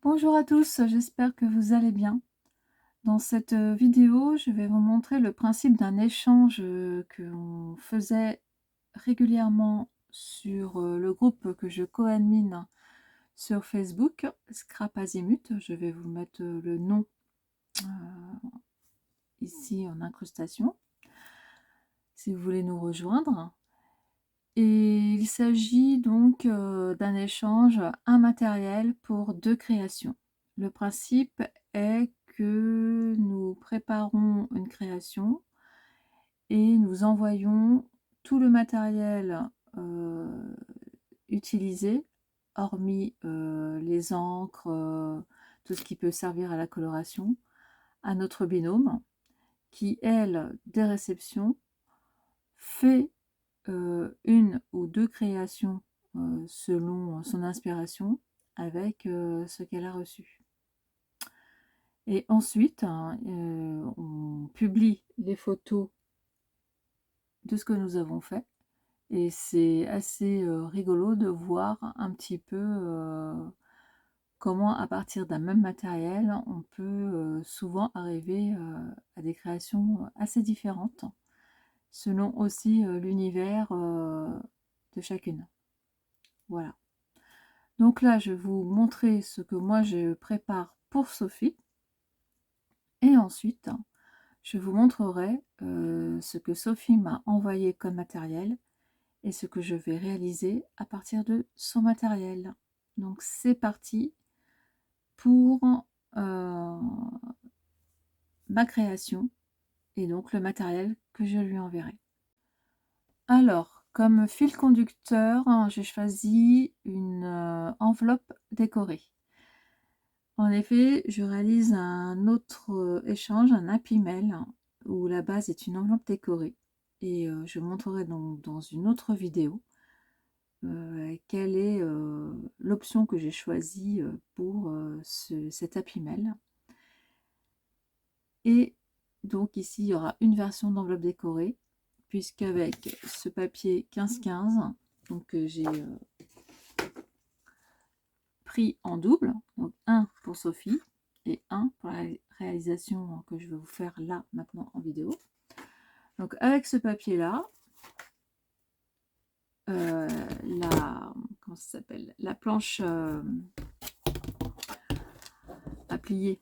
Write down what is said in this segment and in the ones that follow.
Bonjour à tous, j'espère que vous allez bien. Dans cette vidéo, je vais vous montrer le principe d'un échange que l'on faisait régulièrement sur le groupe que je co-admine sur Facebook, Scrap Azimut. Je vais vous mettre le nom ici en incrustation, si vous voulez nous rejoindre. Et il s'agit donc d'un échange immatériel pour 2 créations. Le principe est que nous préparons une création et nous envoyons tout le matériel utilisé, hormis les encres, tout ce qui peut servir à la coloration, à notre binôme qui, elle, des réceptions, fait une ou 2 créations selon son inspiration avec ce qu'elle a reçu. Et ensuite, on publie les photos de ce que nous avons fait. Et c'est assez rigolo de voir un petit peu comment, à partir d'un même matériel, on peut souvent arriver à des créations assez différentes, selon aussi l'univers de chacune. Voilà. Donc là, je vais vous montrer ce que moi je prépare pour Sophie. Et ensuite, je vous montrerai ce que Sophie m'a envoyé comme matériel et ce que je vais réaliser à partir de son matériel. Donc c'est parti pour ma création et donc le matériel que je lui enverrai. Alors, comme fil conducteur, j'ai choisi une enveloppe décorée. En effet, je réalise un autre échange, un Happy Mail, où la base est une enveloppe décorée. Et je montrerai donc dans une autre vidéo quelle est l'option que j'ai choisie pour cet Happy Mail. Et donc ici, il y aura une version d'enveloppe décorée, puisqu'avec ce papier 15-15, donc j'ai pris en double, donc un pour Sophie et un pour la réalisation que je vais vous faire là maintenant en vidéo. Donc avec ce papier là, comment ça s'appelle, la planche à plier,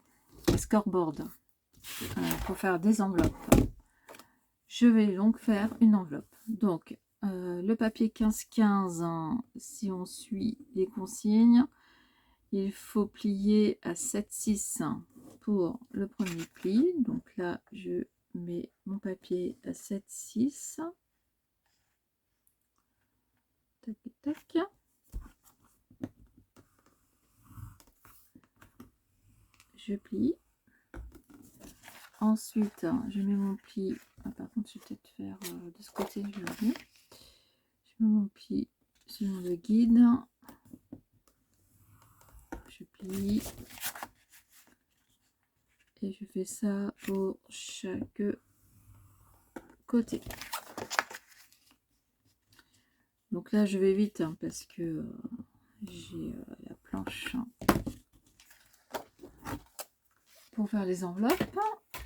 scoreboard, pour faire des enveloppes. Je vais donc faire une enveloppe. Donc le papier 15-15, hein, si on suit les consignes, il faut plier à 7-6 pour le premier pli. Donc là, je mets mon papier à 7-6. Tac, tac. Je plie. Ensuite, je mets mon pli. Ah, par contre, je vais peut-être faire de ce côté. Je mets mon pli selon le guide. Je plie. Et je fais ça pour chaque côté. Donc là, je vais vite hein, parce que j'ai la planche pour faire les enveloppes.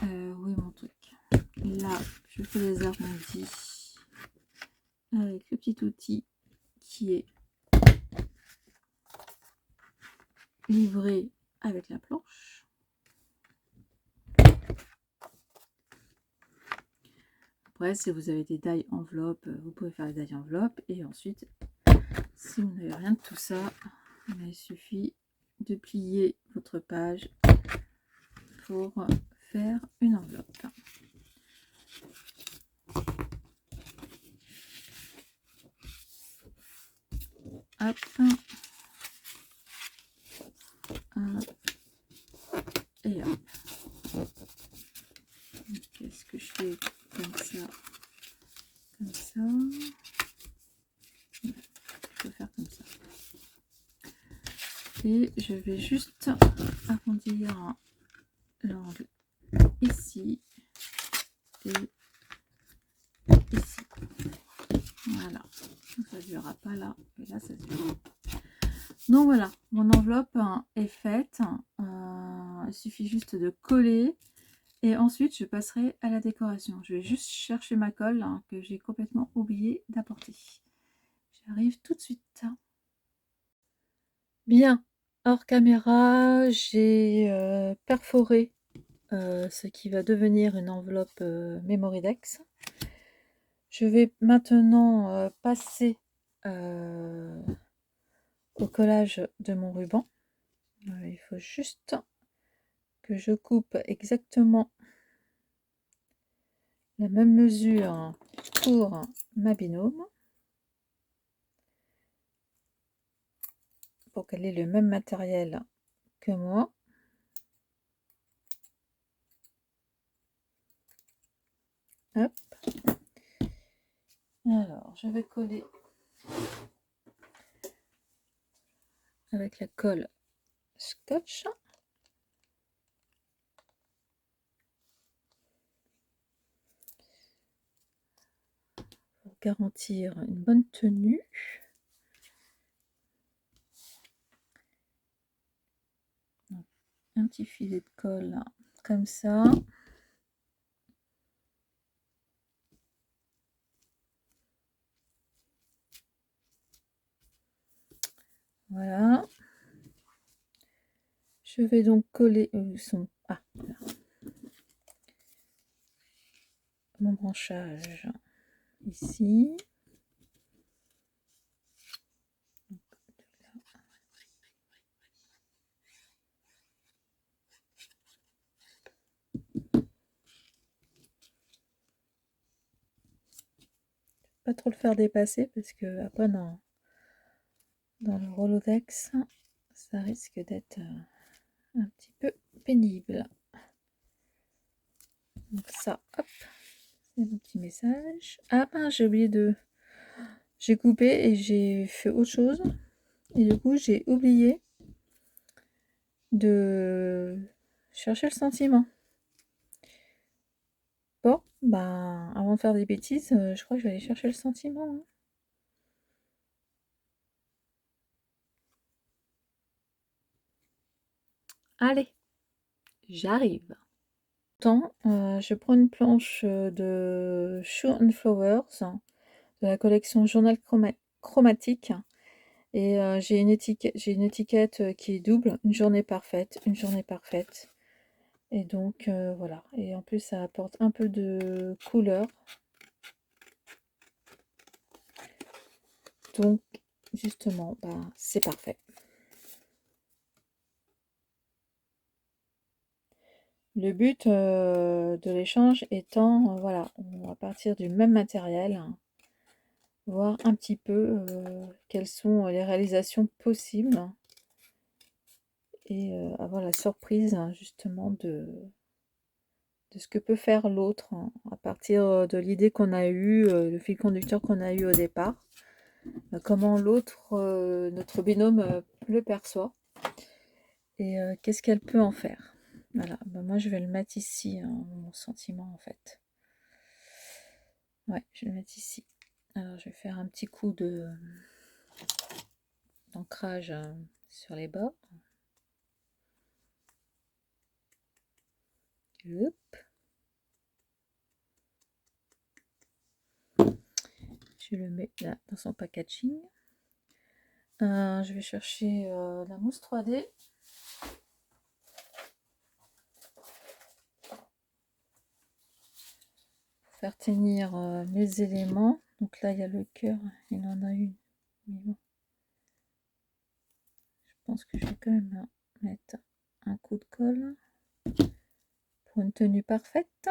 Où est mon truc? Là, je fais les arrondis avec le petit outil qui est livré avec la planche. Après, si vous avez des die enveloppes, vous pouvez faire des die enveloppes. Et ensuite, si vous n'avez rien de tout ça, il suffit de plier votre page pour faire une enveloppe. Hop. Hop. Et hop. Qu'est-ce que je fais comme ça? Comme ça. Je peux faire comme ça. Et je vais juste arrondir l'angle ici et ici. Voilà. Donc ça ne verra pas là, et là ça se verra. Donc voilà, mon enveloppe est faite. Il suffit juste de coller. Et ensuite, je passerai à la décoration. Je vais juste chercher ma colle que j'ai complètement oublié d'apporter. J'arrive tout de suite. Bien, hors caméra, j'ai perforé ce qui va devenir une enveloppe Memorydex. Je vais maintenant passer au collage de mon ruban. Il faut juste que je coupe exactement la même mesure pour ma binôme, pour qu'elle ait le même matériel que moi. Hop. Alors, je vais coller avec la colle scotch. Pour garantir une bonne tenue. Donc, un petit filet de colle comme ça. Voilà. Je vais donc coller mon branchage ici. Pas trop le faire dépasser parce que après dans le Rolodex, ça risque d'être un petit peu pénible. Donc ça, hop, c'est mon petit message. Ah ben j'ai oublié de... J'ai coupé et j'ai fait autre chose. Et du coup j'ai oublié de chercher le sentiment. Bon, ben avant de faire des bêtises, je crois que je vais aller chercher le sentiment. Hein. Allez, j'arrive. Je prends une planche de Show and Flowers de la collection Journal Chromatique et j'ai une étiquette qui est double, une journée parfaite, une journée parfaite. Et donc voilà, et en plus ça apporte un peu de couleur. Donc justement, bah, c'est parfait. Le but de l'échange étant, voilà, on va partir du même matériel, hein, voir un petit peu quelles sont les réalisations possibles et avoir la surprise hein, justement de ce que peut faire l'autre hein, à partir de l'idée qu'on a eue, le fil conducteur qu'on a eu au départ, comment l'autre, notre binôme, le perçoit et qu'est-ce qu'elle peut en faire. Voilà, ben moi je vais le mettre ici, hein, mon sentiment en fait. Ouais, je vais le mettre ici. Alors je vais faire un petit coup d'ancrage sur les bords. Hop. Je le mets là dans son packaging. Je vais chercher la mousse 3D. Pour faire tenir mes éléments. Donc là, il y a le cœur. Il en a une. Mais bon. Je pense que je vais quand même mettre un coup de colle pour une tenue parfaite.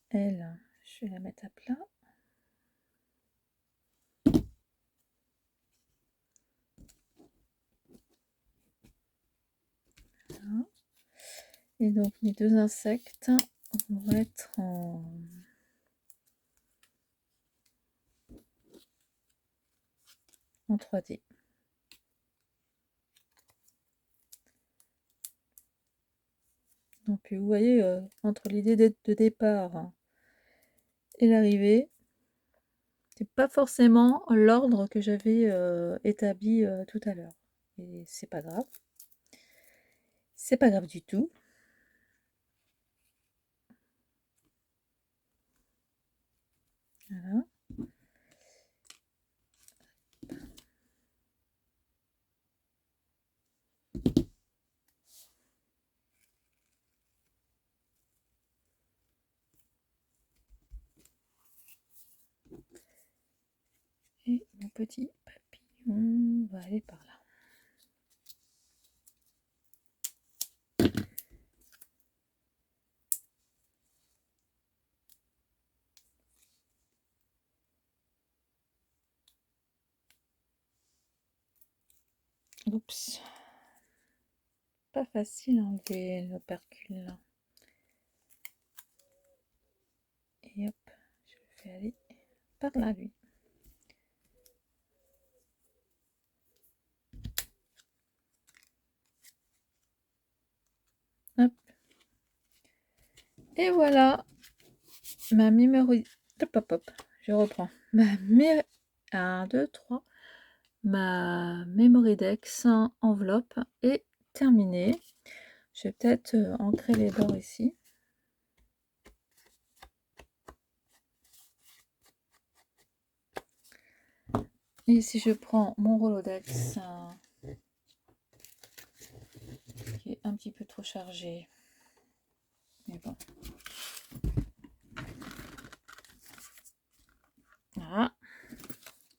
Elle, je vais la mettre à plat. Voilà. Et donc mes deux insectes vont être en 3D. Donc vous voyez, entre l'idée de départ et l'arrivée, c'est pas forcément l'ordre que j'avais établi tout à l'heure. Et c'est pas grave. C'est pas grave du tout. Voilà. Et mon petit papillon va aller par là. Oups. Pas facile à enlever l'opercule. Et hop, je le fais aller par là, lui. Hop. Et voilà, ma mémoire. Hop, hop, hop. Je reprends. Ma 1, 2, 3. Ma Memorydex enveloppe est terminée. Je vais peut-être ancrer les bords ici. Et si je prends mon Rolodex qui est un petit peu trop chargé, mais bon. Voilà,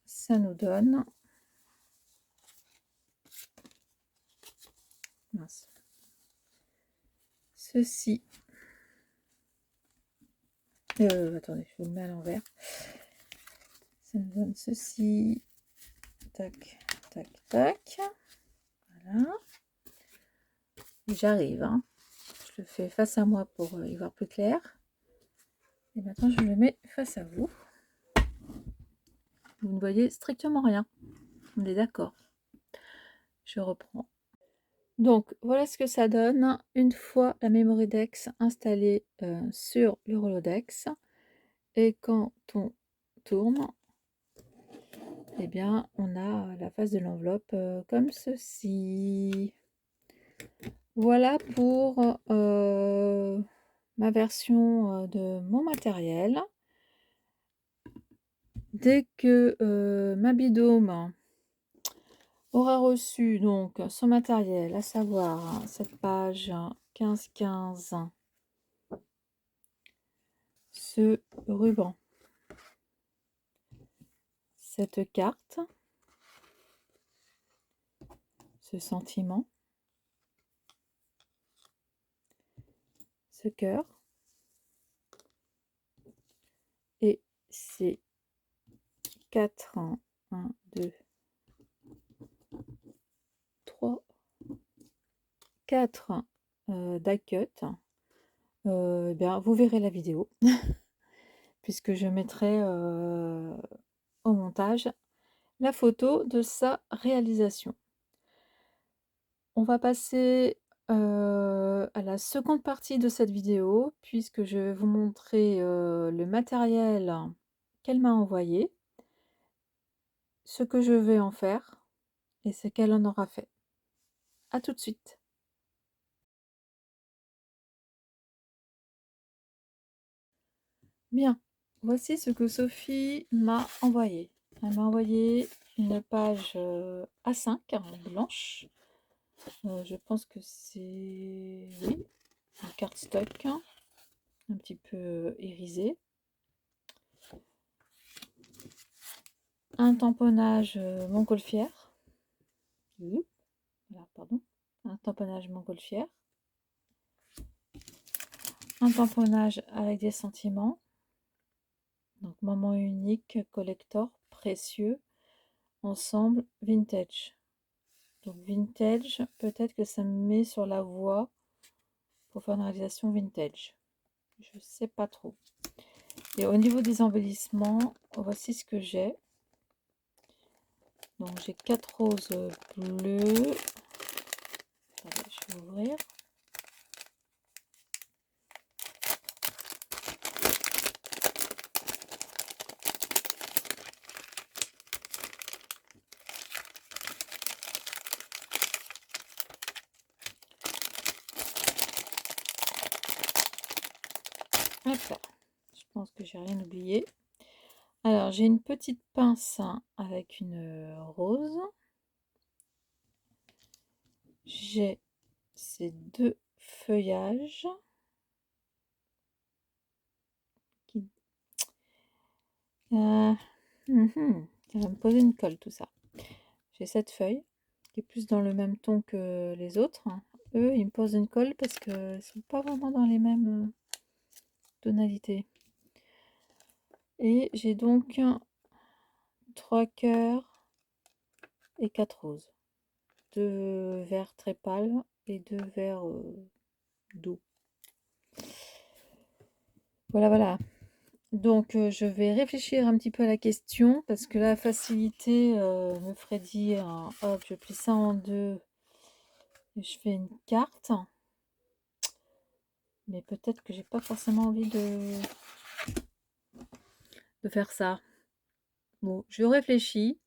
ça nous donne. Mince. Ceci. Attendez, je vous le mets à l'envers. Ça nous donne ceci. Tac, tac, tac. Voilà. J'arrive. Hein. Je le fais face à moi pour y voir plus clair. Et maintenant, je le mets face à vous. Vous ne voyez strictement rien. On est d'accord. Je reprends. Donc, voilà ce que ça donne une fois la Memorydex installée sur le Rolodex. Et quand on tourne, eh bien, on a la face de l'enveloppe comme ceci. Voilà pour ma version de mon matériel. Dès que ma bidôme aura reçu donc son matériel, à savoir cette page 15-15, ce ruban, cette carte, ce sentiment, ce cœur et ces 4, 1, 2, 3, 4 d'Acut, eh bien, vous verrez la vidéo puisque je mettrai au montage la photo de sa réalisation. On va passer à la seconde partie de cette vidéo puisque je vais vous montrer le matériel qu'elle m'a envoyé, ce que je vais en faire et ce qu'elle en aura fait. À tout de suite. Bien, voici ce que Sophie m'a envoyé. Elle m'a envoyé une page A5 blanche. Je pense que c'est oui, un cardstock un petit peu irisé. Un tamponnage montgolfière. Voilà, pardon. Un tamponnage montgolfière. Un tamponnage avec des sentiments. Donc moment unique, collector, précieux, ensemble, vintage. Donc vintage, peut-être que ça me met sur la voie pour faire une réalisation vintage. Je sais pas trop. Et au niveau des embellissements, voici ce que j'ai. Donc j'ai 4 roses bleues. Attendez, je vais ouvrir. Hop là. Je pense que j'ai rien oublié. Alors, j'ai une petite pince avec une rose. J'ai ces deux feuillages qui... ça va me poser une colle tout ça. J'ai cette feuille qui est plus dans le même ton que les autres. Eux, ils me posent une colle parce qu'ils ne sont pas vraiment dans les mêmes tonalités. Et j'ai donc 3 cœurs et 4 roses. 2 verts très pâles et 2 verts doux. Voilà, voilà. Donc, je vais réfléchir un petit peu à la question parce que la facilité me ferait dire, hop, je plie ça en deux et je fais une carte. Mais peut-être que j'ai pas forcément envie de faire ça. Bon, je réfléchis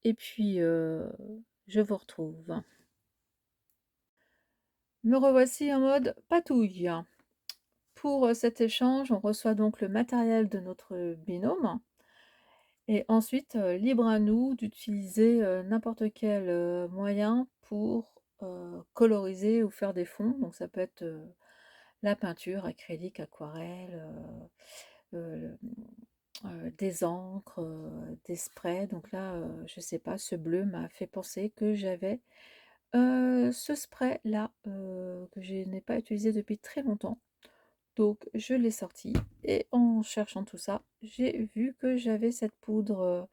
et puis je vous retrouve. Me revoici en mode patouille. Pour cet échange, on reçoit donc le matériel de notre binôme. Et ensuite, libre à nous d'utiliser n'importe quel moyen pour coloriser ou faire des fonds. Donc ça peut être la peinture, acrylique, aquarelle, des encres, des sprays. Donc là, je sais pas, ce bleu m'a fait penser que j'avais ce spray là que je n'ai pas utilisé depuis très longtemps. Donc je l'ai sorti et en cherchant tout ça, j'ai vu que j'avais cette poudre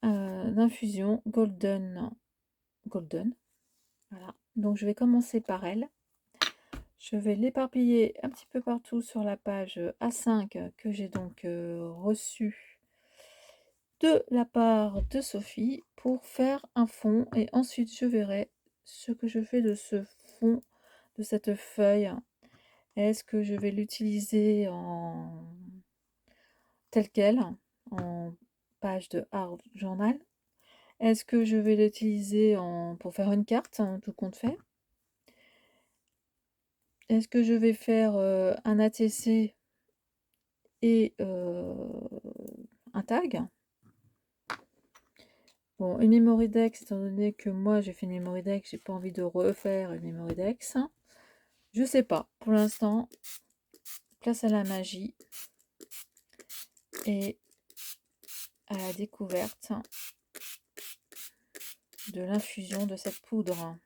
d'infusion golden. Voilà. Donc je vais commencer par elle. Je vais l'éparpiller un petit peu partout sur la page A5 que j'ai donc reçue de la part de Sophie pour faire un fond et ensuite je verrai ce que je fais de ce fond, de cette feuille. Est-ce que je vais l'utiliser en tel quel, en page de art journal? Est-ce que je vais l'utiliser pour faire une carte, tout compte fait? Est-ce que je vais faire un ATC et un tag? Bon, une memory dex, étant donné que moi j'ai fait une memory dex, j'ai pas envie de refaire une memory dex. Je sais pas. Pour l'instant, place à la magie et à la découverte de l'infusion de cette poudre.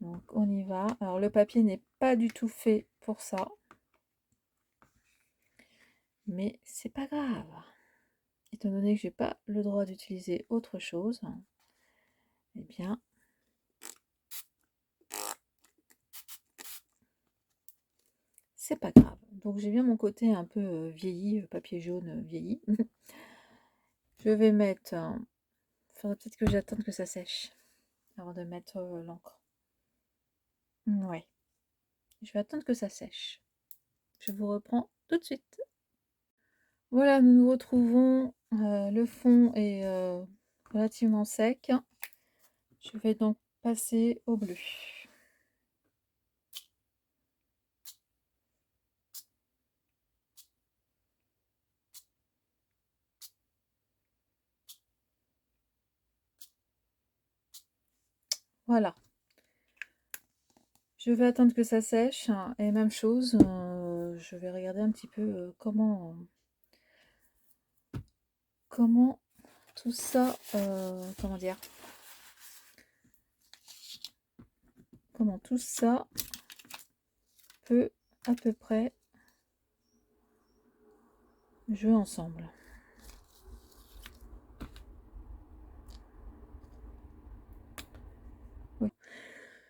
Donc on y va. Alors le papier n'est pas du tout fait pour ça. Mais c'est pas grave. Étant donné que j'ai pas le droit d'utiliser autre chose, eh bien, c'est pas grave. Donc j'ai bien mon côté un peu vieilli, papier jaune vieilli. Je vais mettre... faudrait peut-être que j'attende que ça sèche avant de mettre l'encre. Ouais. Je vais attendre que ça sèche. Je vous reprends tout de suite. Voilà, nous nous retrouvons. Le fond est relativement sec. Je vais donc passer au bleu. Voilà. Je vais attendre que ça sèche et même chose, je vais regarder un petit peu comment tout ça, comment dire, comment tout ça peut à peu près jouer ensemble. Oui.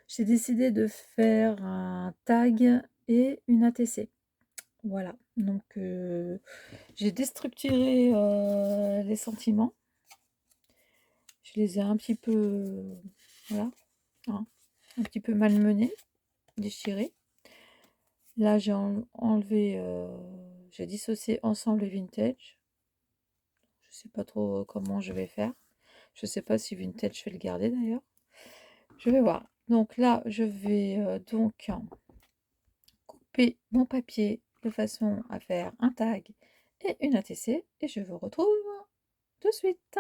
J'ai décidé de faire un tag et une ATC. Voilà, donc j'ai déstructuré les sentiments. Je les ai un petit peu, voilà, hein, un petit peu malmenés, déchirés. Là, j'ai enlevé, j'ai dissocié ensemble les vintage. Je sais pas trop comment je vais faire. Je sais pas si vintage je vais le garder d'ailleurs. Je vais voir. Donc là, je vais donc couper mon papier de façon à faire un tag et une ATC et je vous retrouve tout de suite.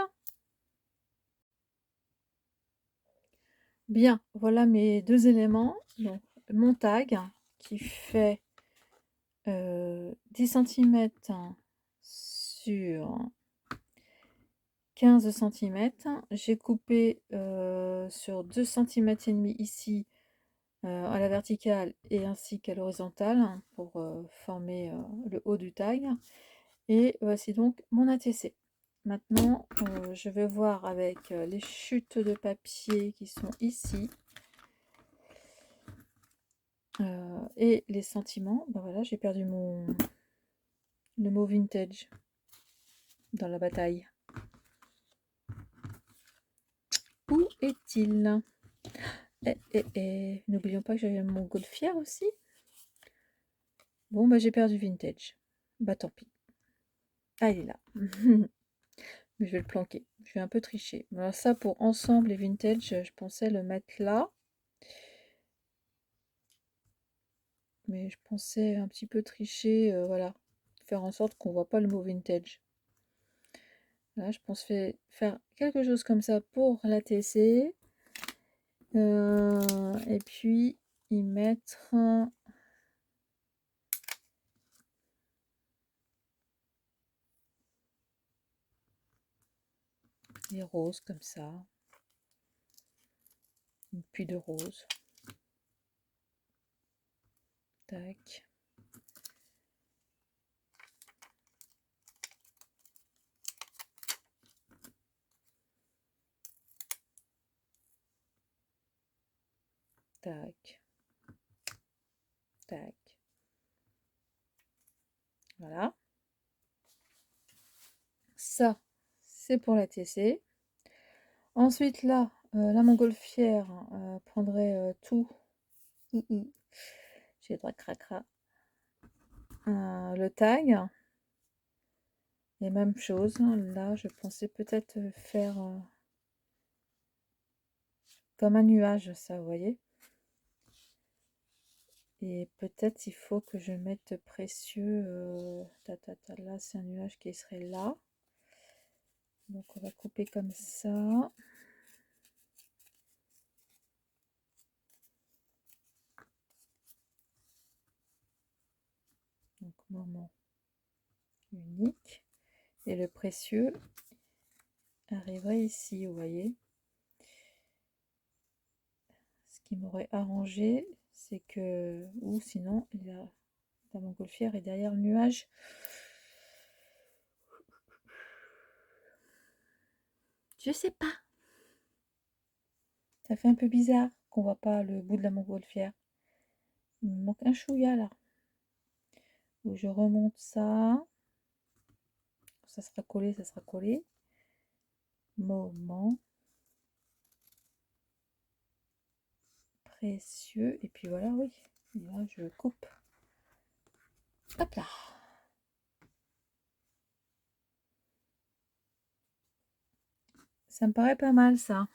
Bien, voilà mes deux éléments. Donc, mon tag qui fait 10 cm sur 15 cm. J'ai coupé sur 2 cm et demi ici à la verticale et ainsi qu'à l'horizontale pour former le haut du tag. Et voici donc mon ATC. Maintenant, je vais voir avec les chutes de papier qui sont ici et les sentiments. Ben voilà, j'ai perdu le mot vintage dans la bataille. Où est-il? N'oublions pas que j'avais mon montgolfière aussi. Bon, bah j'ai perdu vintage. Bah tant pis. Ah, il est là. Mais je vais le planquer. Je vais un peu tricher. Alors ça, pour ensemble et vintage, je pensais le mettre là. Mais je pensais un petit peu tricher, voilà. Faire en sorte qu'on voit pas le mot vintage. Là, je pense faire quelque chose comme ça pour la TC. Et puis y mettre des roses comme ça. Une pluie de roses. Tac. Tac. Tac. Voilà. Ça, c'est pour la TC. Ensuite, là, la montgolfière prendrait tout. J'ai le droit de cracra. Le tag. Et même chose. Là, je pensais peut-être faire comme un nuage, ça, vous voyez. Et peut-être il faut que je mette précieux. Là, c'est un nuage qui serait là. Donc, on va couper comme ça. Donc, moment unique. Et le précieux arriverait ici, vous voyez. Ce qui m'aurait arrangé, c'est que... Ou sinon, la montgolfière est derrière le nuage. Je sais pas. Ça fait un peu bizarre qu'on voit pas le bout de la montgolfière. Il me manque un chouïa là. Où je remonte ça. Ça sera collé, ça sera collé. Moment. Précieux. Et puis voilà, oui. Et là, je coupe. Hop là. Ça me paraît pas mal ça.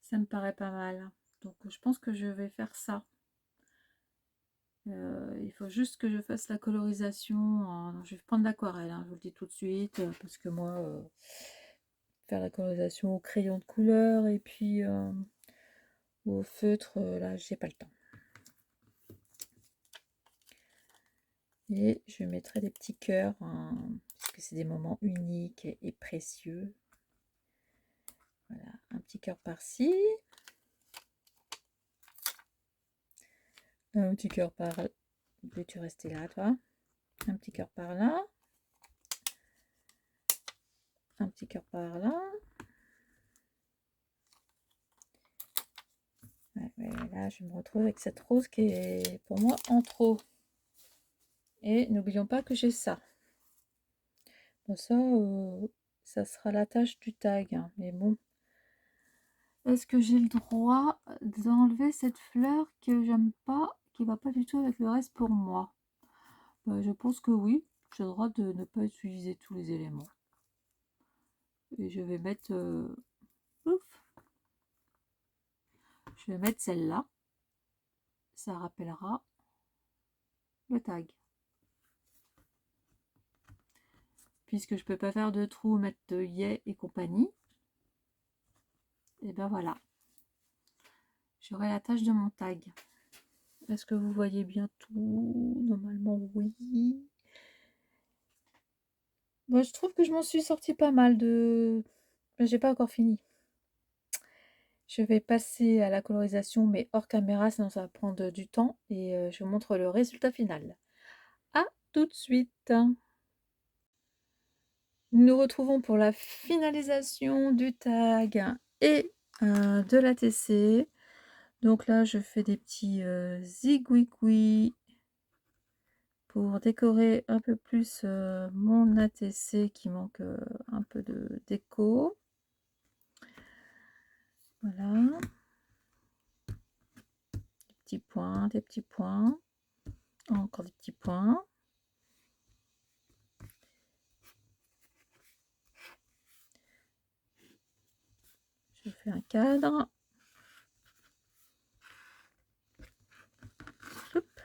Ça me paraît pas mal. Donc je pense que je vais faire ça. Il faut juste que je fasse la colorisation. Je vais prendre l'aquarelle, hein, je vous le dis tout de suite. Parce que moi, faire la colorisation au crayon de couleur et puis au feutre, là, j'ai pas le temps. Et je mettrai des petits cœurs, hein, parce que c'est des moments uniques et précieux. Voilà, un petit cœur par-ci. Un petit cœur par là. Peux-tu rester là, toi? Un petit cœur par là. Un petit cœur par là. Ouais, là, je me retrouve avec cette rose qui est pour moi en trop. Et n'oublions pas que j'ai ça. Bon, ça sera la tâche du tag. Hein. Mais bon. Est-ce que j'ai le droit d'enlever cette fleur que j'aime pas, qui va pas du tout avec le reste pour moi? Je pense que oui. J'ai le droit de ne pas utiliser tous les éléments. Et je vais mettre... ouf, je vais mettre celle-là. Ça rappellera le tag. Puisque je peux pas faire de trou, mettre de yay et compagnie, et ben voilà, j'aurai la tâche de mon tag. Est-ce que vous voyez bien tout? Normalement oui. Moi je trouve que je m'en suis sortie pas mal de... Mais j'ai pas encore fini. Je vais passer à la colorisation mais hors caméra, sinon ça va prendre du temps, et je vous montre le résultat final. À tout de suite. Nous nous retrouvons pour la finalisation du tag et de l'ATC. Donc là, je fais des petits zigouigouis pour décorer un peu plus mon ATC qui manque un peu de déco. Voilà. Des petits points, des petits points. Encore des petits points. Je fais un cadre. Hop.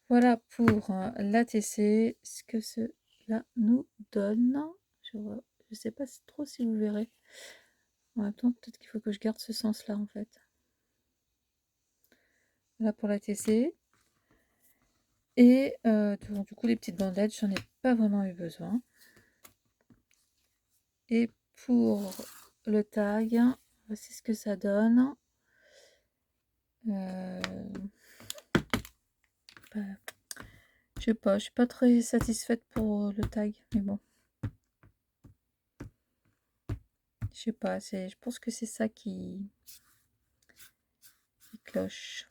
Voilà pour l'ATC, ce que cela nous donne. Je ne sais pas trop si vous verrez. En même temps, peut-être qu'il faut que je garde ce sens-là en fait. Voilà pour l'ATC. Et du coup, les petites bandelettes, j'en ai pas vraiment eu besoin. Et pour le tag, voici ce que ça donne. Je sais pas, je suis pas très satisfaite pour le tag, mais bon. Je sais pas, je pense que c'est ça qui cloche.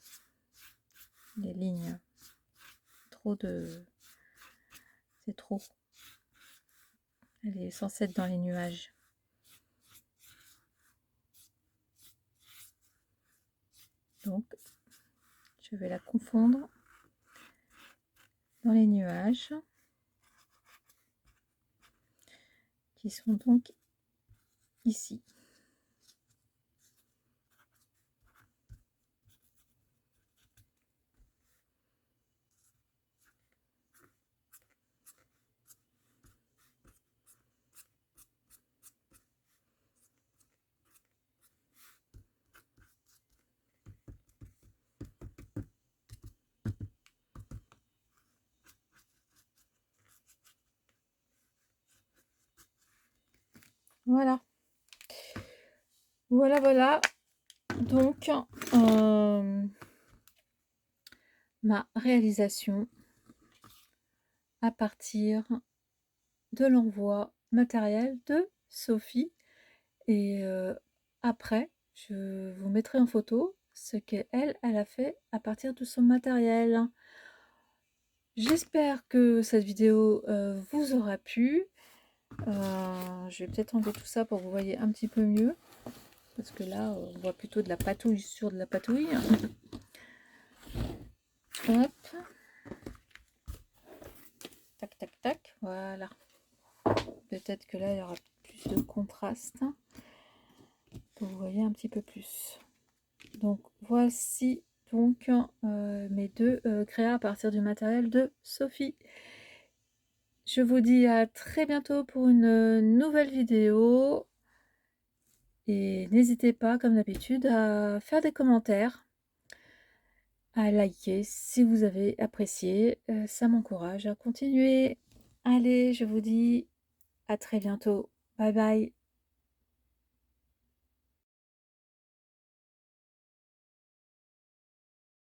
Les lignes. Trop de... C'est trop. Elle est censée être dans les nuages. Donc, je vais la confondre dans les nuages. Qui sont donc ici. Voilà. Voilà, voilà. Donc, ma réalisation à partir de l'envoi matériel de Sophie. Et après, je vous mettrai en photo ce qu'elle a fait à partir de son matériel. J'espère que cette vidéo vous aura plu. Je vais peut-être enlever tout ça pour que vous voyez un petit peu mieux. Parce que là, on voit plutôt de la patouille sur de la patouille. Hop. Tac, tac, tac. Voilà. Peut-être que là, il y aura plus de contraste. Pour vous voyez un petit peu plus. Donc, voici donc mes deux créas à partir du matériel de Sophie. Je vous dis à très bientôt pour une nouvelle vidéo. Et n'hésitez pas, comme d'habitude, à faire des commentaires, à liker si vous avez apprécié. Ça m'encourage à continuer. Allez, je vous dis à très bientôt. Bye bye.